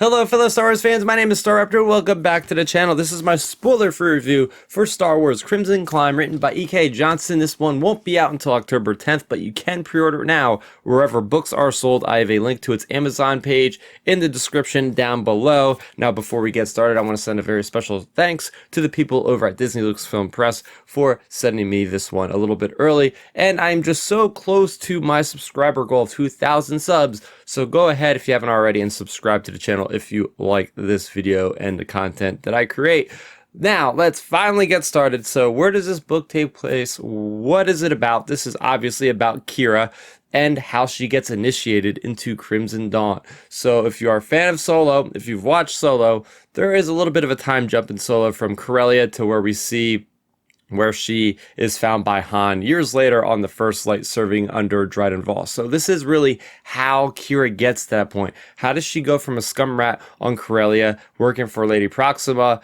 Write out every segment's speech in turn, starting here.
Hello fellow Star Wars fans, my name is Starrapter. Welcome back to the channel. This is my spoiler-free review for Star Wars Crimson Climb, written by E.K. Johnston. This one won't be out until October 10th, but you can pre-order it now wherever books are sold. I have a link to its Amazon page in the description down below. Now, before we get started, I want to send a very special thanks to the people over at Disney Lucasfilm Press for sending me this one a little bit early, and I'm just so close to my subscriber goal of 2,000 subs, so go ahead if you haven't already and subscribe to the channel if you like this video and the content that I create. Now, let's finally get started. So where does this book take place? What is it about? This is obviously about Qi'ra and how she gets initiated into Crimson Dawn. So if you are a fan of Solo, if you've watched Solo, there is a little bit of a time jump in Solo from Corellia to where she is found by Han years later on the First Light serving under Dryden Voss. So this is really how Qi'ra gets to that point. How does she go from a scumrat on Corellia, working for Lady Proxima,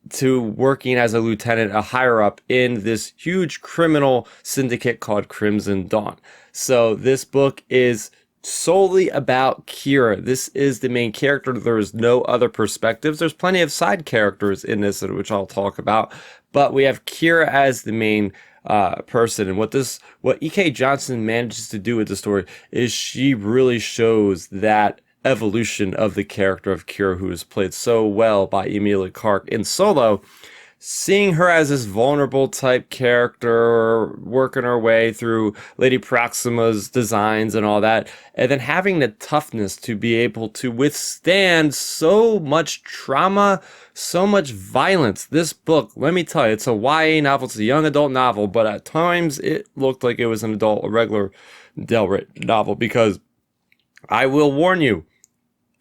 to working as a lieutenant, a higher up in this huge criminal syndicate called Crimson Dawn? So this book is solely about Qi'ra. This is the main character. There is no other perspectives. There's plenty of side characters in this, which I'll talk about, but we have Qi'ra as the main person. And what E.K. Johnston manages to do with the story is she really shows that evolution of the character of Qi'ra, who is played so well by Emilia Clarke in Solo. Seeing her as this vulnerable type character, working her way through Lady Proxima's designs and all that, and then having the toughness to be able to withstand so much trauma, so much violence. This book, let me tell you, it's a YA novel, it's a young adult novel, but at times it looked like it was a regular Delrit novel, because I will warn you,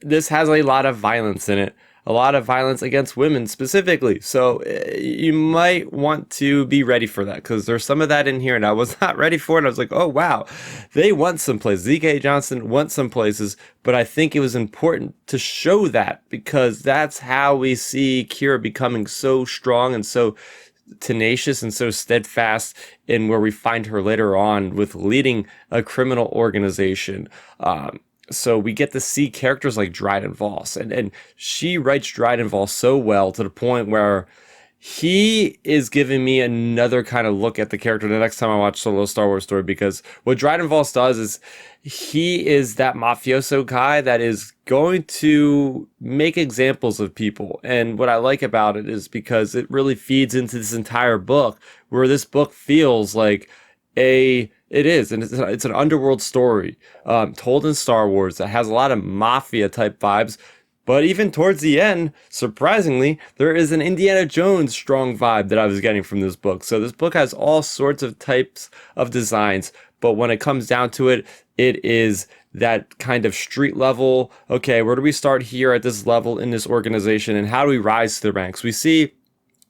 this has a lot of violence in it. A lot of violence against women specifically. So you might want to be ready for that, because there's some of that in here and I was not ready for it. I was like, oh wow, they went some places. E.K. Johnston went some places, but I think it was important to show that, because that's how we see Qi'ra becoming so strong and so tenacious and so steadfast in where we find her later on with leading a criminal organization. So we get to see characters like Dryden Voss, and she writes Dryden Voss so well to the point where he is giving me another kind of look at the character the next time I watch Solo Star Wars Story, because what Dryden Voss does is he is that mafioso guy that is going to make examples of people. And what I like about it is because it really feeds into this entire book, where this book feels like it's an underworld story told in Star Wars that has a lot of mafia type vibes, but even towards the end, surprisingly, there is an Indiana Jones strong vibe that I was getting from this book. So this book has all sorts of types of designs, but when it comes down to it, it is that kind of street level. Okay, where do we start here at this level in this organization, and how do we rise to the ranks? We see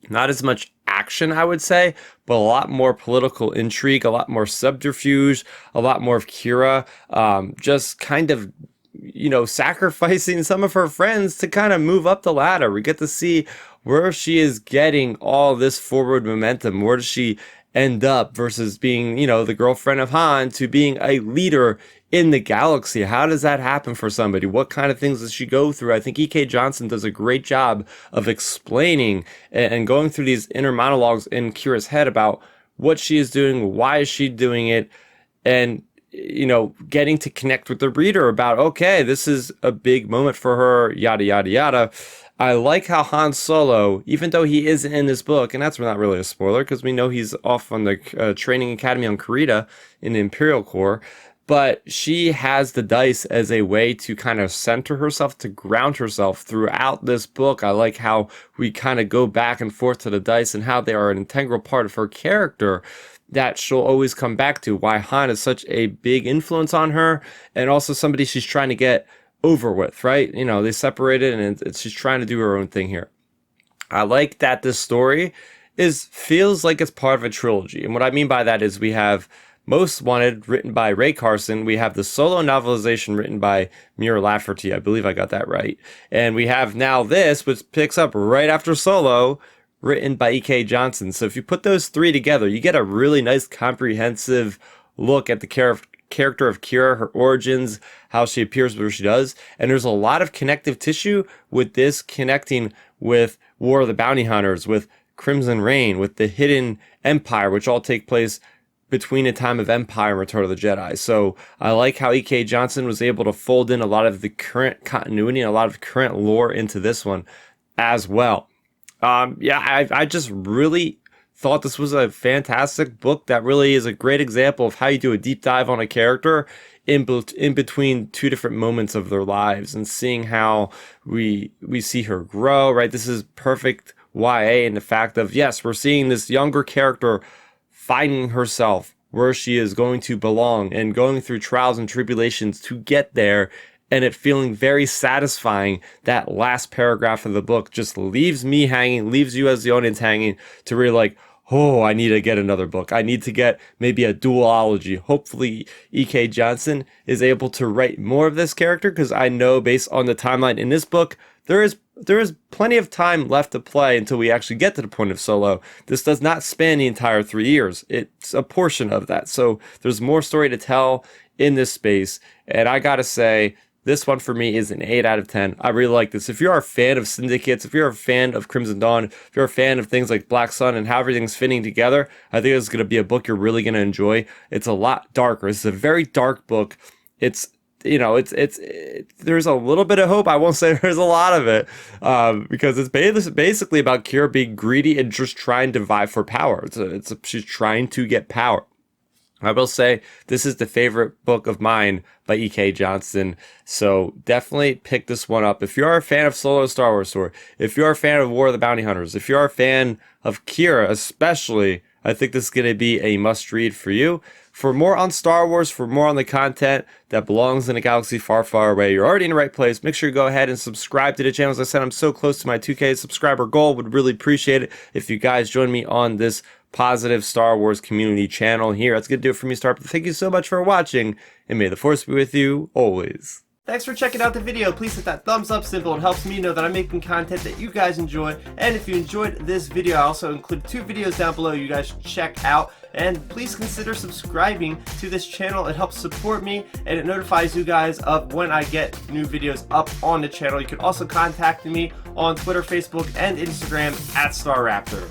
not as much action, I would say, but a lot more political intrigue, a lot more subterfuge, a lot more of Qi'ra just kind of, sacrificing some of her friends to kind of move up the ladder. We get to see where she is getting all this forward momentum. Where does she end up versus being, the girlfriend of Han to being a leader in the galaxy? How does that happen for somebody? What kind of things does she go through? I think E.K. Johnston does a great job of explaining and going through these inner monologues in Qi'ra's head about what she is doing, why is she doing it, and getting to connect with the reader about, okay, this is a big moment for her, yada, yada, yada. I like how Han Solo, even though he isn't in this book, and that's not really a spoiler because we know he's off on the training academy on Qi'ra in the Imperial Corps, but she has the dice as a way to kind of center herself, to ground herself throughout this book. I like how we kind of go back and forth to the dice and how they are an integral part of her character that she'll always come back to, why Han is such a big influence on her, and also somebody she's trying to get over with, right? They separated and she's trying to do her own thing here. I like that this story feels like it's part of a trilogy. And what I mean by that is we have Most Wanted, written by Ray Carson. We have the Solo novelization written by Mira Lafferty. I believe I got that right. And we have now this, which picks up right after Solo, written by E.K. Johnston. So if you put those three together, you get a really nice comprehensive look at the character of Qi'ra, her origins, how she appears where she does. And there's a lot of connective tissue with this connecting with War of the Bounty Hunters, with Crimson Reign, with the Hidden Empire, which all take place between a time of Empire and Return of the Jedi. So I like how E.K. Johnston was able to fold in a lot of the current continuity and a lot of current lore into this one as well. I just really thought this was a fantastic book that really is a great example of how you do a deep dive on a character in between two different moments of their lives and seeing how we see her grow, right? This is perfect YA in the fact of, yes, we're seeing this younger character finding herself where she is going to belong and going through trials and tribulations to get there, and it feeling very satisfying. That last paragraph of the book just leaves me hanging, leaves you as the audience hanging, to really like, oh, I need to get another book. I need to get maybe a duology. Hopefully E.K. Johnston is able to write more of this character, because I know based on the timeline in this book, there is plenty of time left to play until we actually get to the point of Solo. This does not span the entire 3 years. It's a portion of that. So there's more story to tell in this space. And I gotta say, this one for me is an 8 out of 10. I really like this. If you're a fan of syndicates, if you're a fan of Crimson Dawn, if you're a fan of things like Black Sun and how everything's fitting together, I think this is going to be a book you're really going to enjoy. It's a lot darker. It's a very dark book. It's there's a little bit of hope. I won't say there's a lot of it, because it's basically about Qi'ra being greedy and just trying to vie for power. She's trying to get power. I will say this is the favorite book of mine by E.K. Johnston, so definitely pick this one up. If you're a fan of Solo Star Wars Story, if you're a fan of War of the Bounty Hunters, if you're a fan of Qi'ra especially, I think this is going to be a must-read for you. For more on Star Wars, for more on the content that belongs in a galaxy far, far away, you're already in the right place. Make sure you go ahead and subscribe to the channel. As I said, I'm so close to my 2K subscriber goal. Would really appreciate it if you guys join me on this positive Star Wars community channel here. That's going to do it for me, Starrapter. Thank you so much for watching, and may the Force be with you always. Thanks for checking out the video. Please hit that thumbs up symbol. It helps me know that I'm making content that you guys enjoy. And if you enjoyed this video, I also include 2 videos down below you guys should check out. And please consider subscribing to this channel. It helps support me, and it notifies you guys of when I get new videos up on the channel. You can also contact me on Twitter, Facebook, and Instagram at Starrapter.